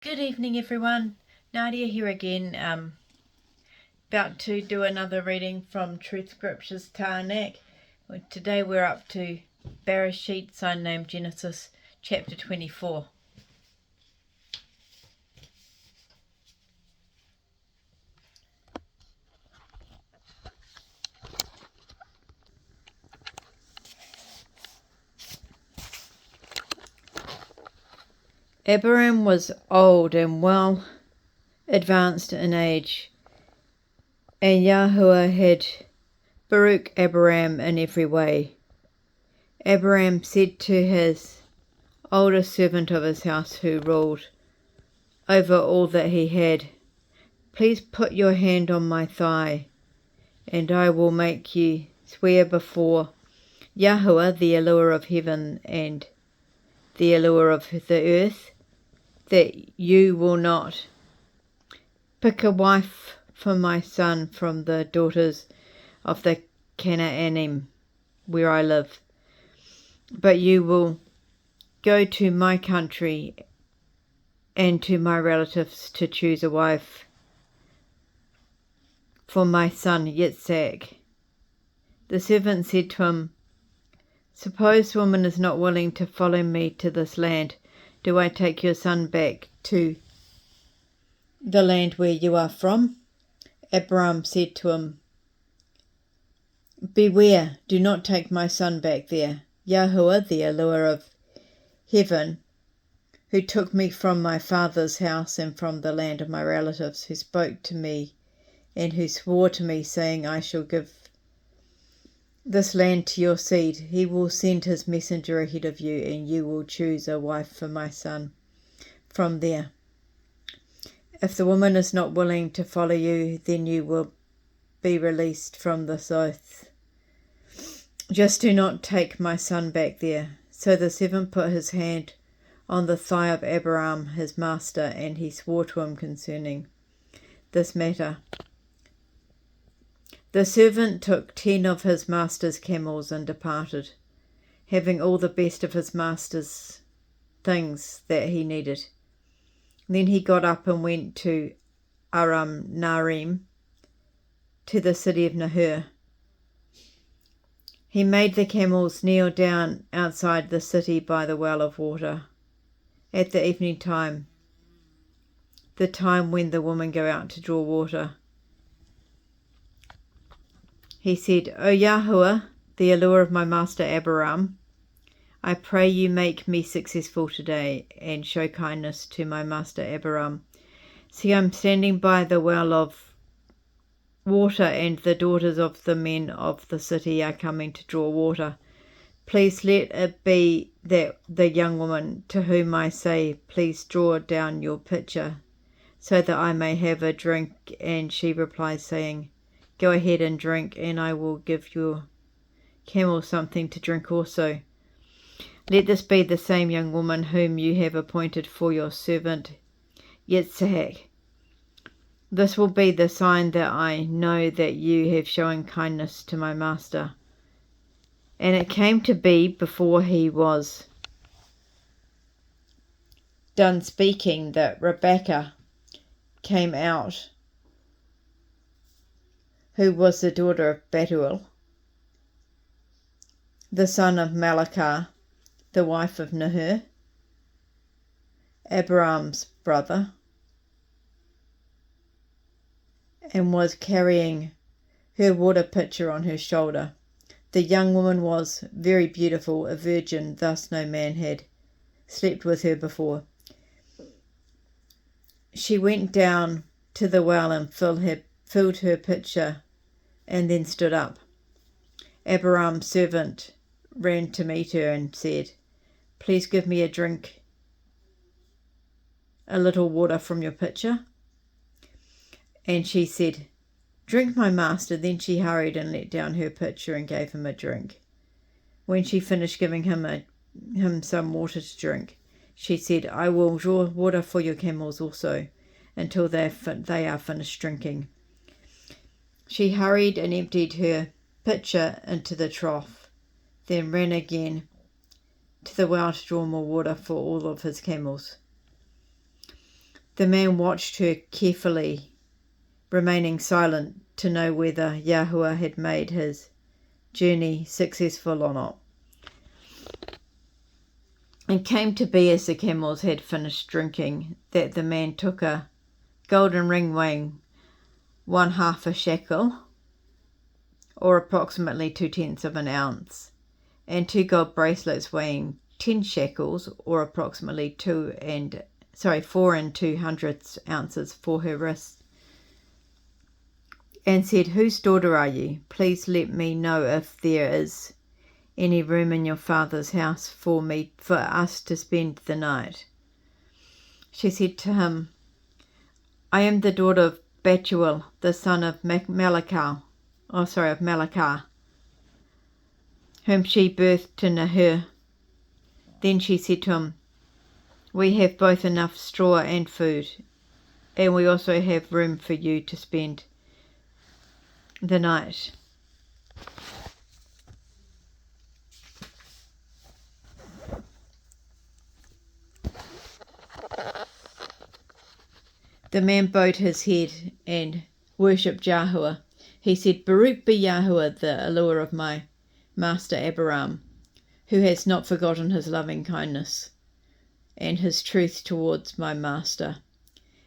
Good evening, everyone. Nadia here again, about to do another reading from Truth Scriptures Tānak. Today we're up to Barashiyt, sign named Genesis, chapter 24. Abraham was old and well advanced in age, and Yahuwah had Baruch Abraham in every way. Abraham said to his oldest servant of his house, who ruled over all that he had, "Please put your hand on my thigh, and I will make you swear before Yahuwah, the Allure of heaven and the Allure of the earth, that you will not pick a wife for my son from the daughters of the Canaanim where I live, but you will go to my country and to my relatives to choose a wife for my son Yitzhak." The servant said to him, "Suppose the woman is not willing to follow me to this land, do I take your son back to the land where you are from?" Abraham said to him, "Beware, do not take my son back there. Yahuwah, the Allure of heaven, who took me from my father's house and from the land of my relatives, who spoke to me and who swore to me, saying, I shall give this land to your seed, he will send his messenger ahead of you, and you will choose a wife for my son from there. If the woman is not willing to follow you, then you will be released from this oath. Just do not take my son back there." So the servant put his hand on the thigh of Abraham, his master, and he swore to him concerning this matter. The servant took 10 of his master's camels and departed, having all the best of his master's things that he needed. Then he got up and went to Aram Naharaim, to the city of Nahor. He made the camels kneel down outside the city by the well of water at the evening time, the time when the women go out to draw water. He said, "O Yahuwah, the Allure of my master Abraham, I pray you make me successful today and show kindness to my master Abraham. See, I'm standing by the well of water, and the daughters of the men of the city are coming to draw water. Please let it be that the young woman to whom I say, please draw down your pitcher, so that I may have a drink, and she replies, saying, go ahead and drink, and I will give your camel something to drink also. Let this be the same young woman whom you have appointed for your servant Yitzhak. This will be the sign that I know that you have shown kindness to my master." And it came to be, before he was done speaking, that Rebekah came out, who was the daughter of Bethuel, the son of Malachah, the wife of Nahor, Abraham's brother, and was carrying her water pitcher on her shoulder. The young woman was very beautiful, a virgin, thus no man had slept with her before. She went down to the well and filled her pitcher, and then stood up. Abraham's servant ran to meet her and said, "Please give me a little water from your pitcher." And she said, "Drink, my master." Then she hurried and let down her pitcher and gave him a drink. When she finished giving him some water to drink, she said, "I will draw water for your camels also, until they are finished drinking." She hurried and emptied her pitcher into the trough, then ran again to the well to draw more water for all of his camels. The man watched her carefully, remaining silent to know whether Yahuwah had made his journey successful or not. It came to be, as the camels had finished drinking, that the man took a golden ring weighing 1/2 a shekel, or approximately 2/10 of an ounce, and 2 gold bracelets weighing 10 shekels, or approximately 4 2/100 ounces, for her wrists, and said, "Whose daughter are you? Please let me know if there is any room in your father's house for us to spend the night." She said to him, "I am the daughter of Bethuel, the son of Malachah, whom she birthed to Nahor." Then she said to him, "We have both enough straw and food, and we also have room for you to spend the night." The man bowed his head and worshipped Yahuwah. He said, "Baruch be Yahuwah, the allure of my master Abraham, who has not forgotten his loving kindness and his truth towards my master.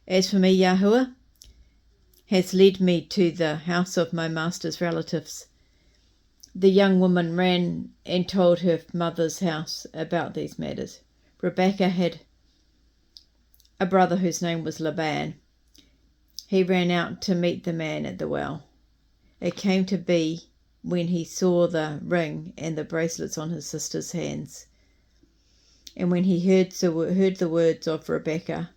As for me, Yahuwah has led me to the house of my master's relatives." The young woman ran and told her mother's house about these matters. Rebekah had a brother whose name was Laban. He ran out to meet the man at the well. It came to be, when he saw the ring and the bracelets on his sister's hands, and when he heard the words of Rebekah,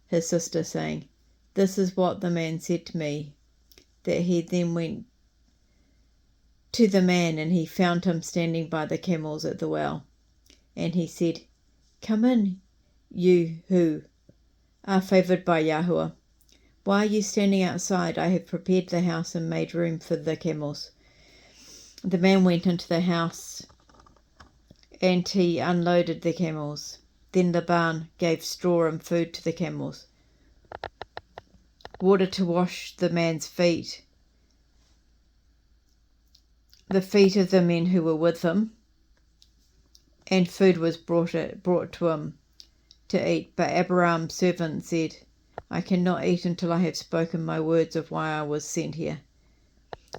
his sister, saying, "This is what the man said to me," that he then went to the man, and he found him standing by the camels at the well. And he said, "Come in, you who are favoured by Yahuwah. Why are you standing outside? I have prepared the house and made room for the camels." The man went into the house and he unloaded the camels. Then Laban gave straw and food to the camels, water to wash the man's feet, the feet of the men who were with him, and food was brought to him to eat. But Abraham's servant said, "I cannot eat until I have spoken my words of why I was sent here."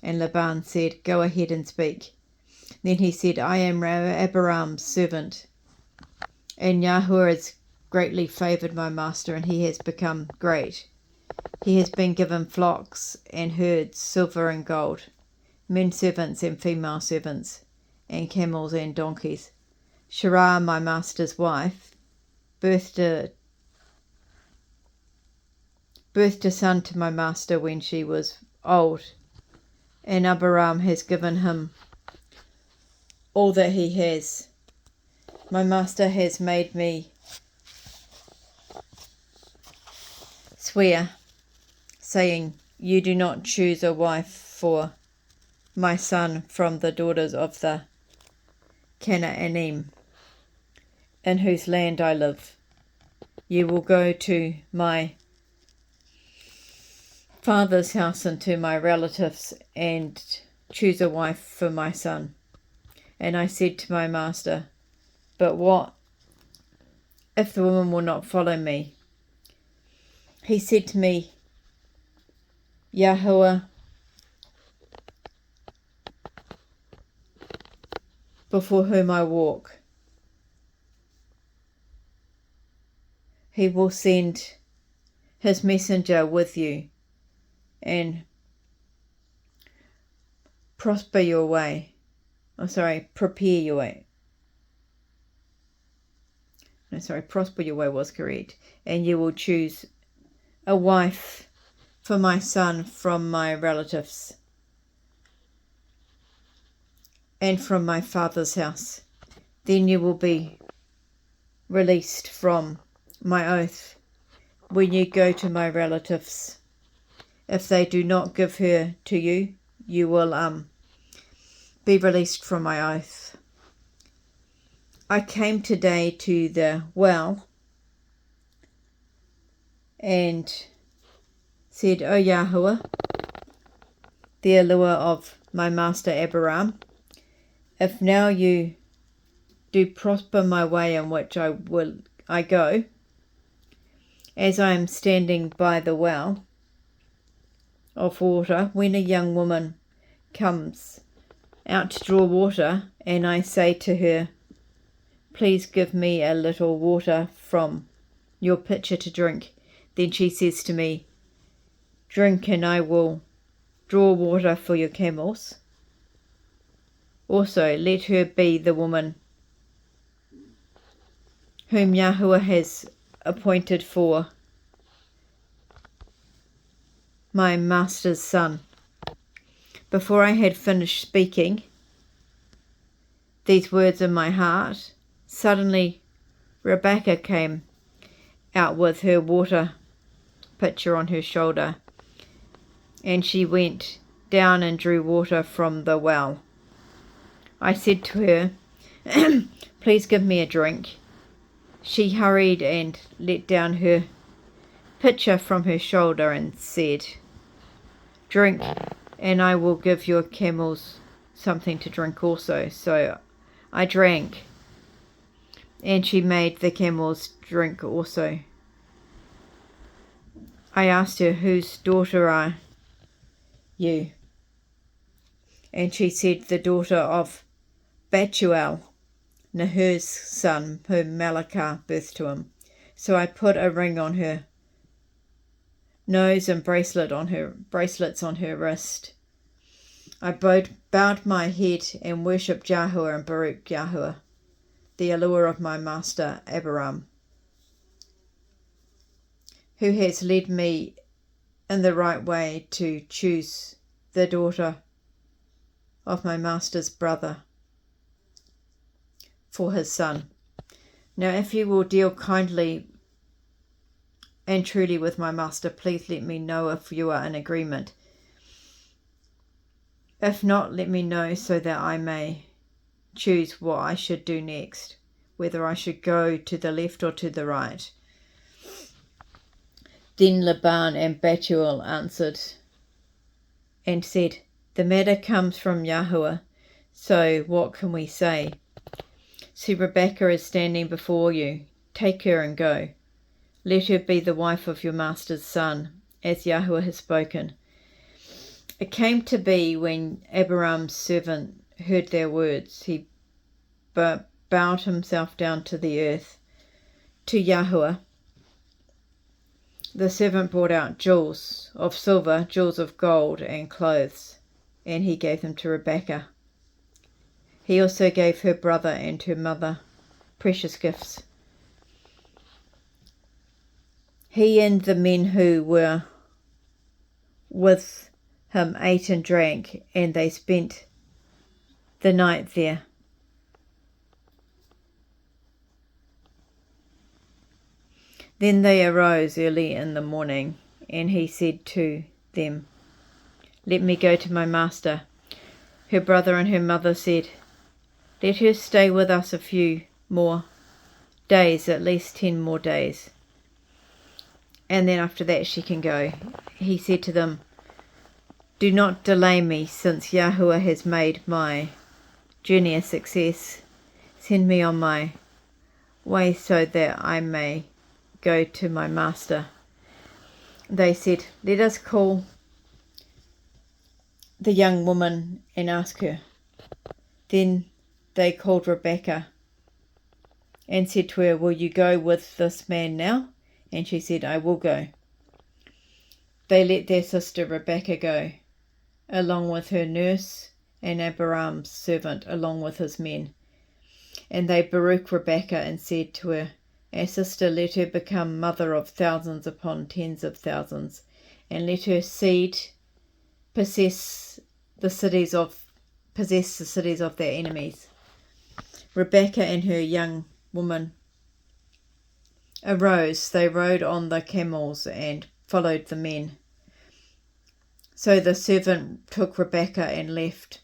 And Laban said, "Go ahead and speak." Then he said, "I am Abraham's servant, and Yahuwah has greatly favoured my master, and he has become great. He has been given flocks and herds, silver and gold, men servants and female servants, and camels and donkeys. Sarah, my master's wife, birthed a son to my master when she was old, and Abraham has given him all that he has. My master has made me swear, saying, 'You do not choose a wife for my son from the daughters of the Canaanim, in whose land I live. You will go to my father's house and to my relatives and choose a wife for my son.' And I said to my master, 'But what if the woman will not follow me?' He said to me, 'Yahuwah, before whom I walk, he will send his messenger with you and prepare your way. Prosper your way was correct. And you will choose a wife for my son from my relatives and from my father's house. Then you will be released from my oath when you go to my relatives. If they do not give her to you, you will be released from my oath. I came today to the well and said, O Yahweh, the allure of my master Abraham, if now you do prosper my way in which I go, as I am standing by the well of water, when a young woman comes out to draw water, and I say to her, please give me a little water from your pitcher to drink, then she says to me, drink and I will draw water for your camels. Also, let her be the woman whom Yahuwah has appointed for my master's son. Before I had finished speaking these words in my heart, suddenly Rebekah came out with her water pitcher on her shoulder, and she went down and drew water from the well. I said to her, please give me a drink. She hurried and let down her pitcher from her shoulder and said, drink, and I will give your camels something to drink also. So I drank, and she made the camels drink also. I asked her, whose daughter are you? And she said, the daughter of Bethuel, Nahur's son, whom Malachah birthed to him. So I put a ring on her nose and bracelets on her wrist. I bowed my head and worshipped Yahuwah and Baruch Yahuwah, the allure of my master Abraham, who has led me in the right way to choose the daughter of my master's brother for his son. Now if you will deal kindly and truly with my master, please let me know if you are in agreement. If not, let me know so that I may choose what I should do next, whether I should go to the left or to the right. Then Laban and Bethuel answered and said, the matter comes from Yahuwah, so what can we say? See, Rebekah is standing before you. Take her and go. Let her be the wife of your master's son, as Yahuwah has spoken. It came to be when Abraham's servant heard their words, he bowed himself down to the earth. To Yahuwah, the servant brought out jewels of silver, jewels of gold, and clothes, and he gave them to Rebekah. He also gave her brother and her mother precious gifts. He and the men who were with him ate and drank, and they spent the night there. Then they arose early in the morning, and he said to them, let me go to my master. Her brother and her mother said, let her stay with us a few more days, at least 10 more days, and then after that she can go. He said to them, do not delay me, since Yahuwah has made my journey a success. Send me on my way so that I may go to my master. They said, let us call the young woman and ask her. Then they called Rebekah and said to her, will you go with this man now? And she said, I will go. They let their sister Rebekah go, along with her nurse and Abraham's servant, along with his men. And they Baruch Rebekah and said to her, our sister, let her become mother of thousands upon tens of thousands, and let her seed possess the cities of their enemies. Rebekah and her young woman arose. They rode on the camels and followed the men. So the servant took Rebekah and left.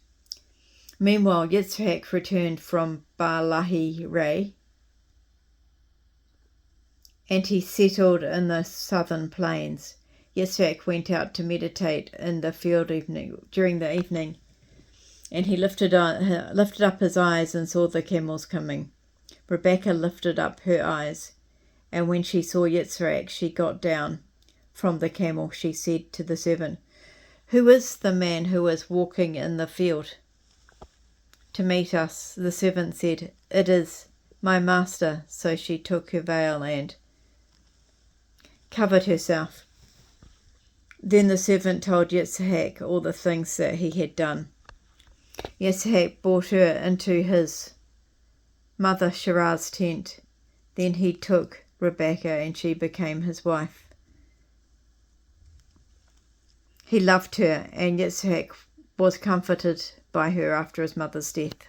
Meanwhile, Yitzhak returned from Bar-Lahi-Ray and he settled in the southern plains. Yitzhak went out to meditate in the field during the evening, and he lifted up his eyes and saw the camels coming. Rebekah lifted up her eyes, and when she saw Yitzhak, she got down from the camel. She said to the servant, "Who is the man who is walking in the field to meet us?" The servant said, "It is my master." So she took her veil and covered herself. Then the servant told Yitzhak all the things that he had done. Yitzhak brought her into his mother Sarah's tent. Then he took Rebekah, and she became his wife. He loved her, and Yitzhak was comforted by her after his mother's death.